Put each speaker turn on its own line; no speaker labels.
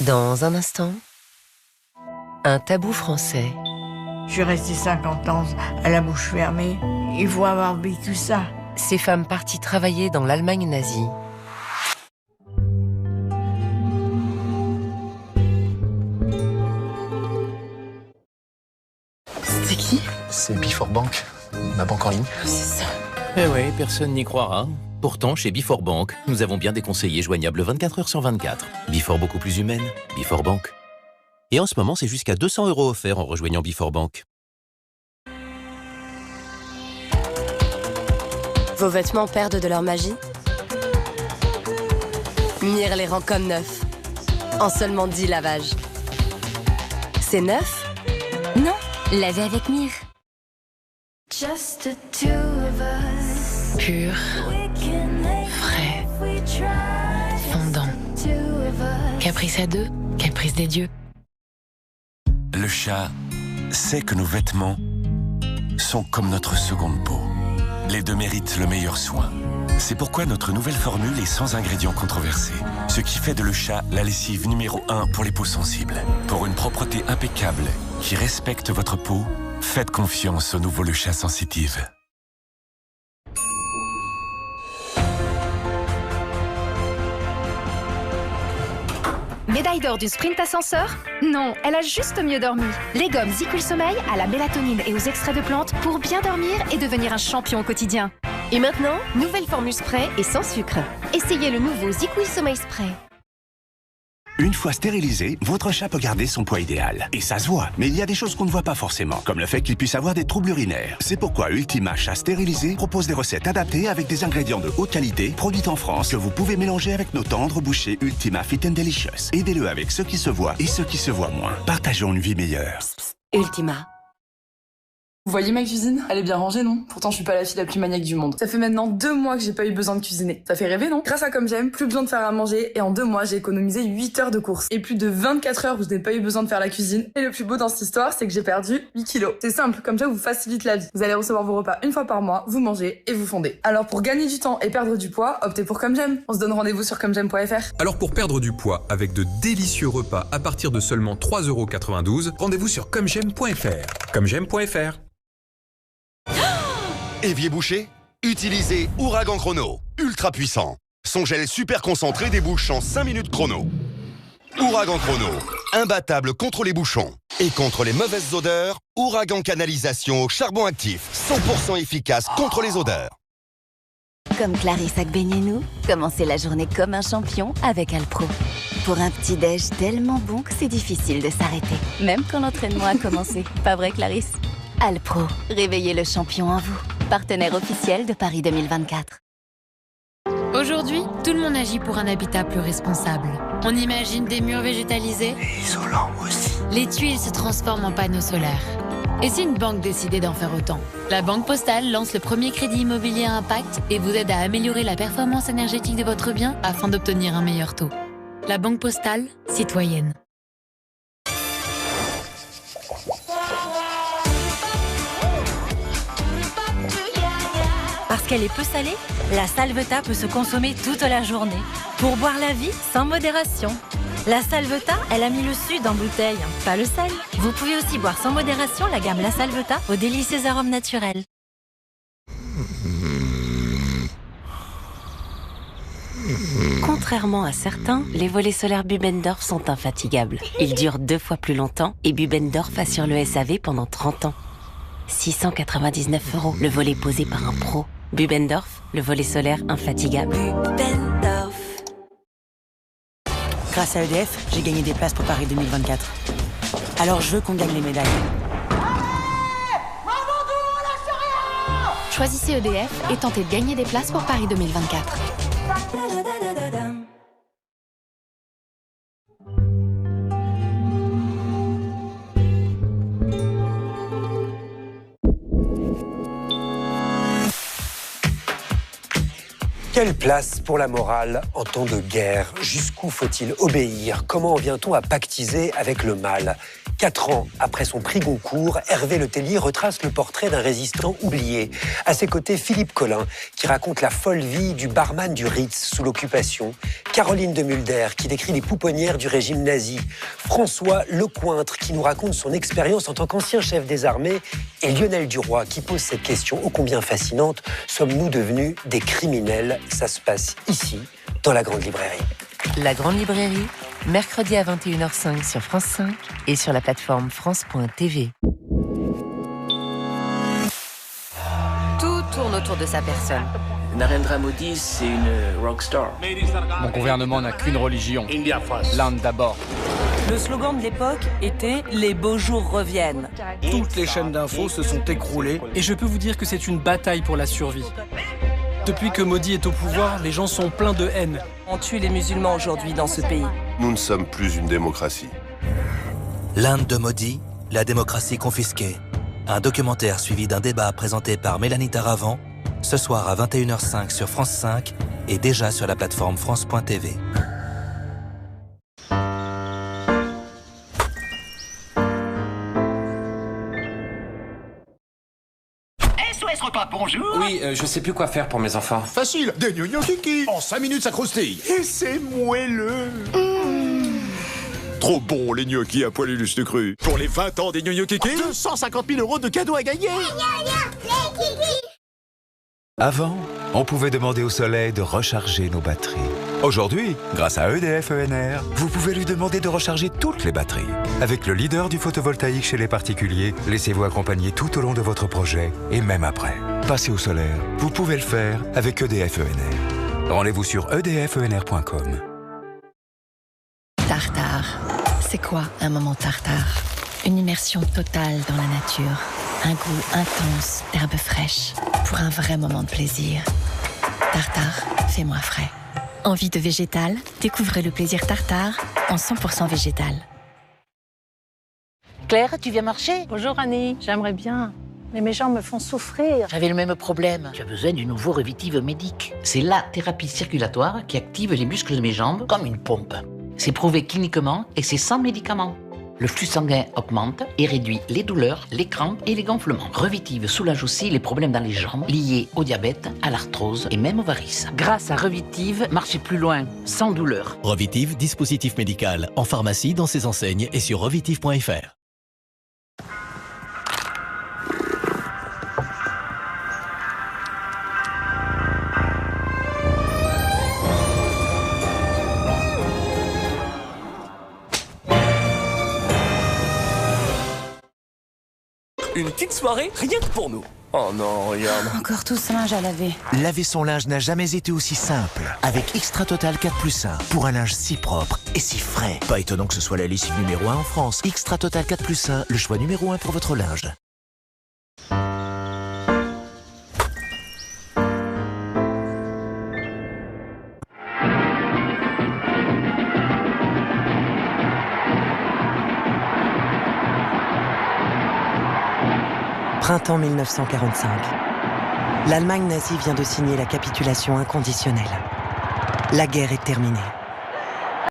Dans un instant, un tabou français.
Je suis restée 50 ans à la bouche fermée. Il faut avoir vécu ça.
Ces femmes parties travailler dans l'Allemagne nazie.
C'était qui?
C'est Before Bank, ma banque en ligne.
C'est ça.
Eh ouais, personne n'y croira. Pourtant, chez Before Bank, nous avons bien des conseillers joignables 24 heures sur 24. Before beaucoup plus humaine, Before Bank. Et en ce moment, c'est jusqu'à 200 € offerts en rejoignant Before Bank.
Vos vêtements perdent de leur magie? Mire les rend comme neufs. En seulement 10 lavages. C'est neuf?
Non, lavez avec Mire.
Pur, frais, fondant. Caprice à deux, caprice des dieux.
Le chat sait que nos vêtements sont comme notre seconde peau. Les deux méritent le meilleur soin. C'est pourquoi notre nouvelle formule est sans ingrédients controversés. Ce qui fait de Le Chat la lessive numéro 1 pour les peaux sensibles. Pour une propreté impeccable qui respecte votre peau, faites confiance au nouveau Le Chat Sensitive.
Médaille d'or du sprint ascenseur? Non, elle a juste mieux dormi. Les gommes ZzzQuil Sommeil à la mélatonine et aux extraits de plantes pour bien dormir et devenir un champion au quotidien.
Et maintenant, nouvelle formule spray et sans sucre. Essayez le nouveau ZzzQuil Sommeil Spray.
Une fois stérilisé, votre chat peut garder son poids idéal. Et ça se voit, mais il y a des choses qu'on ne voit pas forcément, comme le fait qu'il puisse avoir des troubles urinaires. C'est pourquoi Ultima Chat Stérilisé propose des recettes adaptées avec des ingrédients de haute qualité, produits en France, que vous pouvez mélanger avec nos tendres bouchées Ultima Fit and Delicious. Aidez-le avec ceux qui se voient et ceux qui se voient moins. Partageons une vie meilleure.
Ultima.
Vous voyez ma cuisine? Elle est bien rangée, non? Pourtant, je suis pas la fille la plus maniaque du monde. Ça fait maintenant 2 mois que j'ai pas eu besoin de cuisiner. Ça fait rêver, non? Grâce à Comme J'aime, plus besoin de faire à manger, et en 2 mois, j'ai économisé 8 heures de courses. Et plus de 24 heures où je n'ai pas eu besoin de faire la cuisine. Et le plus beau dans cette histoire, c'est que j'ai perdu 8 kilos. C'est simple, Comme J'aime vous facilite la vie. Vous allez recevoir vos repas une fois par mois, vous mangez et vous fondez. Alors pour gagner du temps et perdre du poids, optez pour Comme J'aime. On se donne rendez-vous sur comej'aime.fr.
Alors pour perdre du poids avec de délicieux repas à partir de seulement 3,92 €, rendez-vous sur comej'aime.fr. Comej'aime.fr.
Évier bouché? Utilisez Ouragan Chrono. Ultra puissant. Son gel super concentré débouche en 5 minutes chrono. Ouragan Chrono. Imbattable contre les bouchons. Et contre les mauvaises odeurs, Ouragan Canalisation au charbon actif. 100% efficace contre les odeurs.
Comme Clarisse Agbenienou, commencez la journée comme un champion avec Alpro. Pour un petit déj tellement bon que c'est difficile de s'arrêter, même quand l'entraînement a commencé. Pas vrai, Clarisse? Alpro, réveillez le champion en vous. Partenaire officiel de Paris 2024.
Aujourd'hui, tout le monde agit pour un habitat plus responsable. On imagine des murs végétalisés.
Et isolant aussi.
Les tuiles se transforment en panneaux solaires. Et si une banque décidait d'en faire autant? La Banque Postale lance le premier crédit immobilier à impact et vous aide à améliorer la performance énergétique de votre bien afin d'obtenir un meilleur taux. La Banque Postale, citoyenne.
Parce qu'elle est peu salée, la Salvetat peut se consommer toute la journée. Pour boire la vie sans modération. La Salvetat, elle a mis le sud en bouteille, pas le sel. Vous pouvez aussi boire sans modération la gamme La Salvetat aux délicieux arômes naturels.
Contrairement à certains, les volets solaires Bubendorf sont infatigables. Ils durent 2 fois plus longtemps et Bubendorf assure le SAV pendant 30 ans. 699 € le volet posé par un pro. Bubendorf, le volet solaire infatigable.
Bubendorf.
Grâce à EDF, j'ai gagné des places pour Paris 2024. Alors je veux qu'on gagne les médailles.
Choisissez EDF et tentez de gagner des places pour Paris 2024.
Quelle
Place pour la morale en temps de guerre. Jusqu'où faut-il obéir? Comment en vient-on à pactiser avec le mal? 4 ans après son prix Goncourt, Hervé Letellier retrace le portrait d'un résistant oublié. À ses côtés, Philippe Collin, qui raconte la folle vie du barman du Ritz sous l'occupation. Caroline de Mulder, qui décrit les pouponnières du régime nazi. François Lecointre, qui nous raconte son expérience en tant qu'ancien chef des armées. Et Lionel Duroy, qui pose cette question ô combien fascinante. Sommes-nous devenus des criminels? Ça se passe ici, dans la Grande Librairie.
La Grande Librairie, mercredi à 21h05 sur France 5 et sur la plateforme France.tv. Tout tourne autour de sa personne.
Narendra Modi, c'est une rockstar.
Mon gouvernement n'a qu'une religion, l'Inde d'abord.
Le slogan de l'époque était « Les beaux jours reviennent ».
Toutes les chaînes d'infos se sont écroulées et je peux vous dire que c'est une bataille pour la survie. Depuis que Modi est au pouvoir, les gens sont pleins de haine.
On tue les musulmans aujourd'hui dans ce pays.
Nous ne sommes plus une démocratie.
L'Inde de Modi, la démocratie confisquée. Un documentaire suivi d'un débat présenté par Mélanie Taravant, ce soir à 21h05 sur France 5 et déjà sur la plateforme France.tv.
SOS Repas, bonjour.
Oui, je sais plus quoi faire pour mes enfants.
Facile, des gnocchis kiki. En 5 minutes, ça croustille. Et c'est moelleux. Trop bon, les gnocchis à poilu juste cru. Pour les 20 ans des gnocchis kiki, 250 000 € de cadeaux à gagner.
Avant, on pouvait demander au soleil de recharger nos batteries. Aujourd'hui, grâce à EDF ENR, vous pouvez lui demander de recharger toutes les batteries. Avec le leader du photovoltaïque chez les particuliers, laissez-vous accompagner tout au long de votre projet et même après. Passez au solaire, vous pouvez le faire avec EDF ENR. Rendez-vous sur edfenr.com.
Tartare. C'est quoi un moment tartare? Une immersion totale dans la nature. Un goût intense d'herbes fraîches. Pour un vrai moment de plaisir. Tartare, fais-moi frais. Envie de végétal? Découvrez le plaisir tartare en 100% végétal.
Claire, tu viens marcher?
Bonjour Annie, j'aimerais bien. Mais mes jambes me font souffrir.
J'avais le même problème. Tu as besoin du nouveau Revitive Medic. C'est la thérapie circulatoire qui active les muscles de mes jambes comme une pompe. C'est prouvé cliniquement et c'est sans médicaments. Le flux sanguin augmente et réduit les douleurs, les crampes et les gonflements. Revitive soulage aussi les problèmes dans les jambes liés au diabète, à l'arthrose et même aux varices. Grâce à Revitive, marchez plus loin, sans douleur.
Revitive, dispositif médical, en pharmacie, dans ses enseignes et sur revitive.fr.
Une petite soirée, rien que pour nous. Oh non, regarde.
Encore tout ce linge à laver.
Laver son linge n'a jamais été aussi simple. Avec Extra Total 4+1, pour un linge si propre et si frais. Pas étonnant que ce soit la lessive numéro 1 en France. Extra Total 4+1, le choix numéro 1 pour votre linge.
Printemps 1945. L'Allemagne nazie vient de signer la capitulation inconditionnelle. La guerre est terminée.